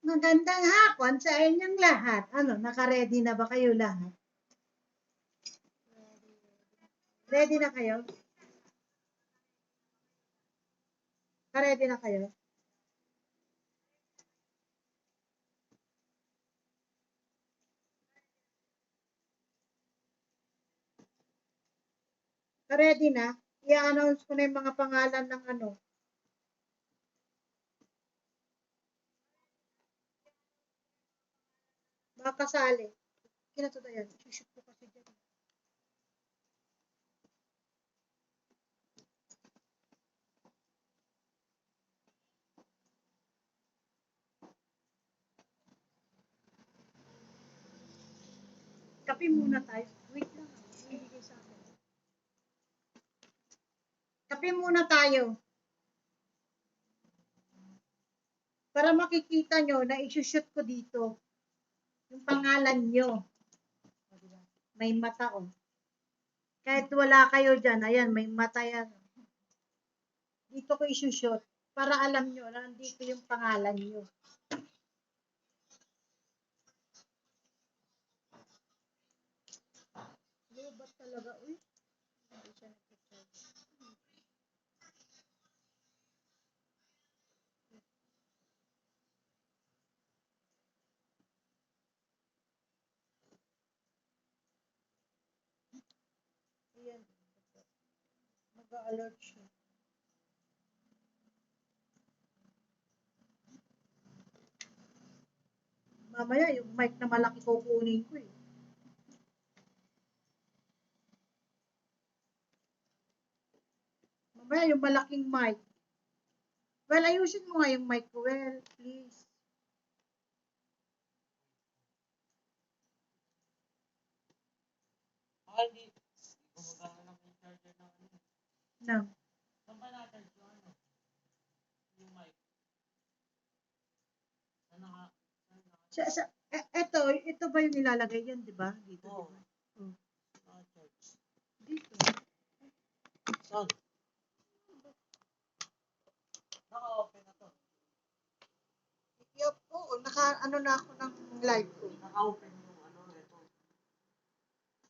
Magandang hapon sa inyong lahat. Ano, naka-ready na ba kayo lahat? Ready na kayo? Naka-ready na kayo? Naka-ready na? I-announce ko na yung mga pangalan ng ano. Mga kasali. Kinatuto yan. Shoot ko kasi dyan. Kape muna tayo. Wait lang. Ibigay sa akin. Kape muna tayo. Para makikita nyo na isushoot ko dito yung pangalan nyo. May mata oh. Kahit wala kayo dyan, ayan, may mata yan. Dito ko isushoot para alam nyo na nandito yung pangalan nyo. Ba't talaga, uy? Hindi siya nag-charge. Ayan. Mag-alert siya. Mamaya, yung mic na malaki kukunin ko eh. Mamaya, yung malaking mic. Well, ayusin mo nga yung mic ko. Well, please. Hindi. Gumagana lang yung charger ng ano. No. Saan ba na-charge yung ano? Yung mic? Saan naka... Ito ba yung nilalagay yan, di ba? Dito, Oo. di ba? Oh. Naka-charge. Dito. Saan? Naka-open na to. Oo, naka-ano na ako ng live ko. Naka-open yung ano, ito.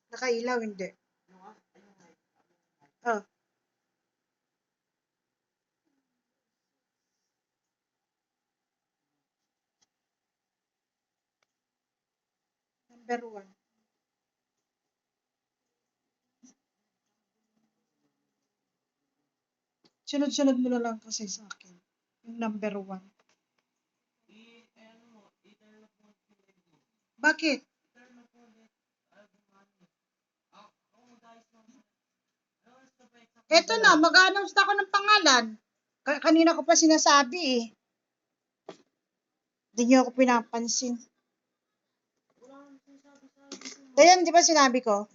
Nakailaw, hindi. Yung mic. Oh. Number 1. Sunod-sunod mo na lang kasi sa akin. Yung number 1. Bakit? Eto na, mag-announce na ako ng pangalan. Kanina ko pa sinasabi eh. Hindi niyo ako pinapansin. Ayan, di ba sinabi ko?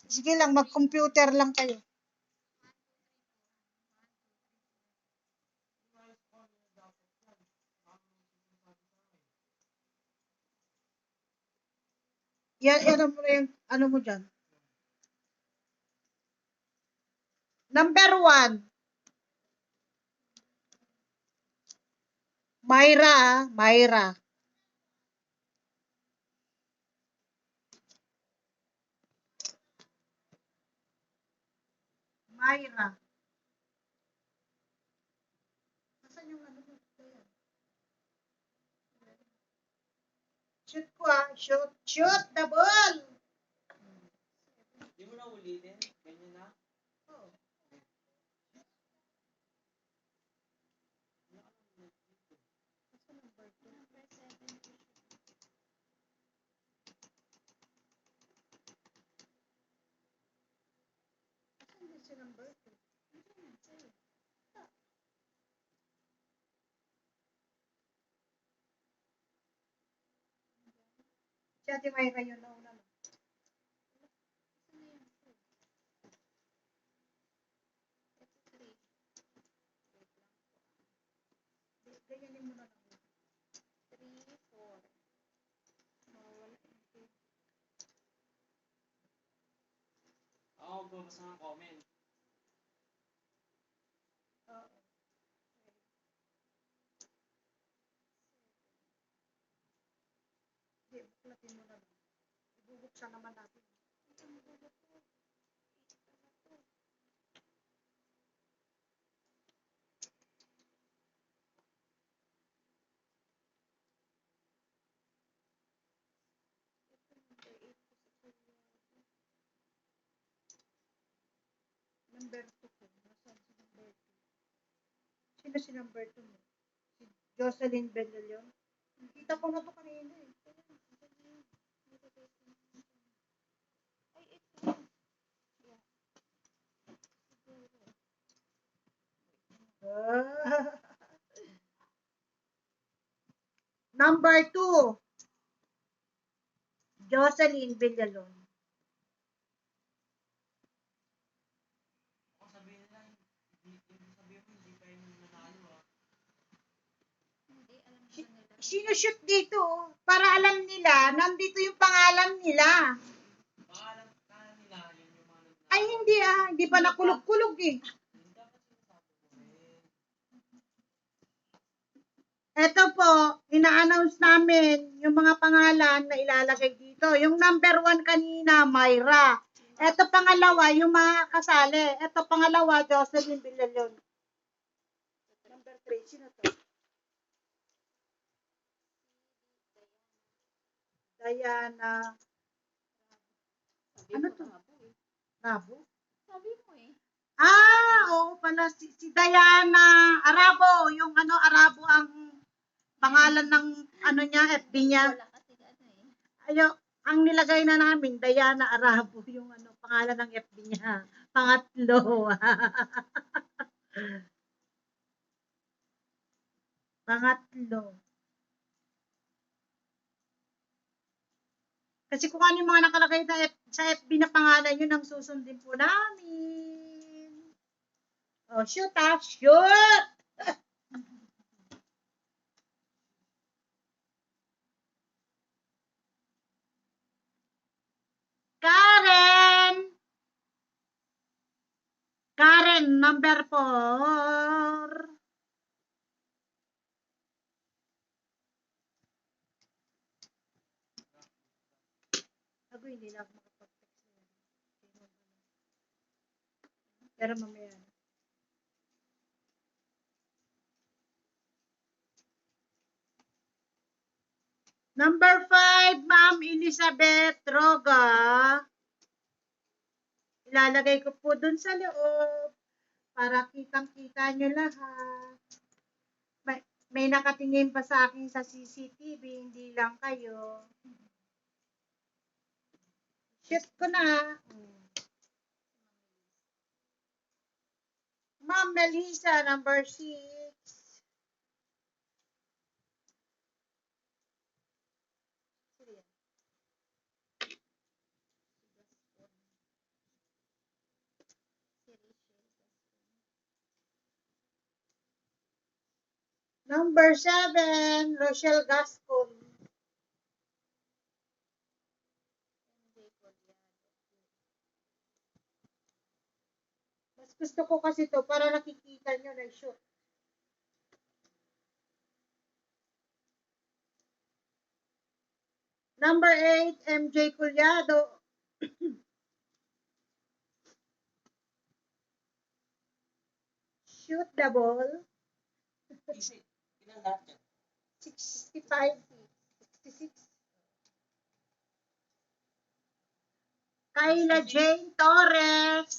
Sige lang, mag-computer lang kayo. Yan, ano mo na yung, ano mo dyan? Number 1. Myra, Myra. Myra. Nasaan yung ano mo? Shoot ko ah. Shoot the ball. Hindi mo na ulitin? Ganyan na? Oh. Number 2. Si Ate Myra yun na una. Ganyanin mo na lang. 3, 4. Ako, babasa ng comment. Oo. Suklatin mo na lang. Ibubuksan naman natin. Number 2 ko. Nasaan si number 2? Sino si number 2 mo? Si Jocelyn Bellalion? Kita ko na to kanina eh. Ay, ito. Ah. Number 2. Jocelyn Villalon. Ako sabihin nila, sabihin mo, hindi kayo nanalo ah. Hindi, alam ko nila. Sinushoot dito oh, para alam nila, nandito yung pangalan nila. Pangalan nila, yun yung mga nanalo. Ay hindi ah, hindi pa nakulog-kulog eh. Dapat sinasabi mo rin. Ito po, ina-announce namin yung mga pangalan na ilalagay dito. Yung number 1 kanina, Myra. Ito pangalawa, yung mga kasali. Ito pangalawa, Jocelyn Villalon. Number 3, sino to? Diana. Sabi Ano mo, to? Rabo eh. Rabo? Sabi mo eh. Oo pala, si Diana Arabo. Yung ano, Arabo ang pangalan ng ano niya, FB niya. Wala kasi ano eh. Ayo, ang nilagay na namin, Diana Arabo, yung ano, pangalan ng FB niya. Pangatlo. Pangatlo. Kasi kung ano yung mga nakalagay na sa FB na pangalan yun ang susundin po namin. Oh, shoot ah, shoot! Karen! Karen, number 4. Ako hindi na ako makapag-text na yan. Pero mamaya na. Number 5, Ma'am Elizabeth Roga. Ilalagay ko po dun sa loob para kitang-kita nyo lahat. May nakatingin pa sa akin sa CCTV, hindi lang kayo. Shoot ko na. Ma'am Melissa, number 6. Number 7, Rochelle Gascon. Mas gusto ko kasi to para nakikita nyo na shoot. Number 8, MJ Culyado. Shoot the ball. Easy. Ilan lahat yan? 65, 66. Kayla Jane Torres.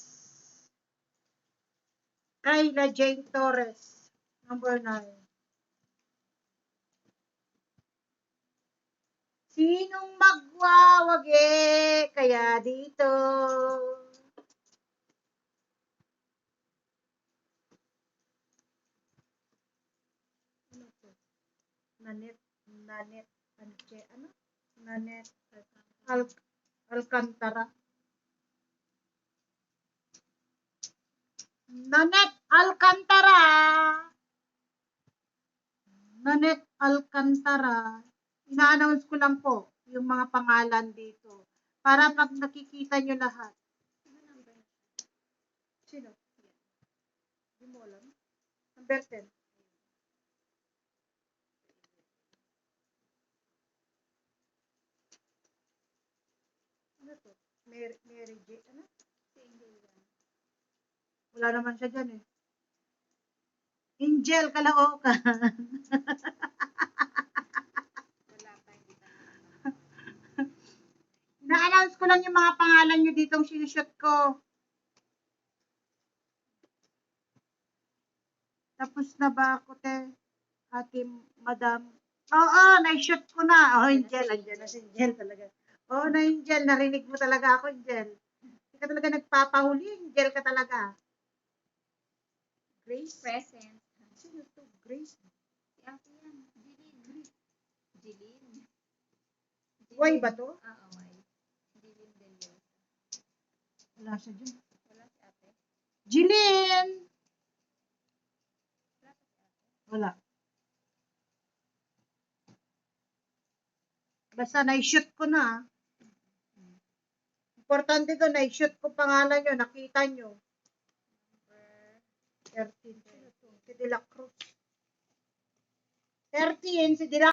Kayla Jane Torres. Number 9. Sinong magwawagi kaya dito? Ano to? Nanet, ano? Nanet, Alcantara. Nanet Alcantara. Nanet Alcantara. Ina-announce ko lang po yung mga pangalan dito. Para pag nakikita nyo lahat. Sino? Hindi mo alam. Number 10. Mary J. Ano? Single lang. Wala naman siya dyan eh. Angel Caloocan. Wala pa, hindi pa naman. Na-announce ko lang yung mga pangalan nyo ditong sinushoot ko. Tapos na ba ako, te? Ate, madam. Oo, na-shoot ko na. Oh, Angel. Andiyan na si Angel talaga. Oo, na Angel. Narinig mo talaga ako, Angel. Hindi ka talaga nagpapahuli. Angel ka talaga. Grace? Present. Sino to? Grace? Si Ate yan. Jilin. Jilin. Why ba to? Oo, why? Jilin Del Yosa. Wala siya dyan. Wala si Ate. Jillian! Wala pa si Ate. Wala. Basta na-shoot ko na. Importante to, na-shoot ko pangalan nyo, nakita nyo. Number 13. Sino to? Si De La Cruz. 13, si De La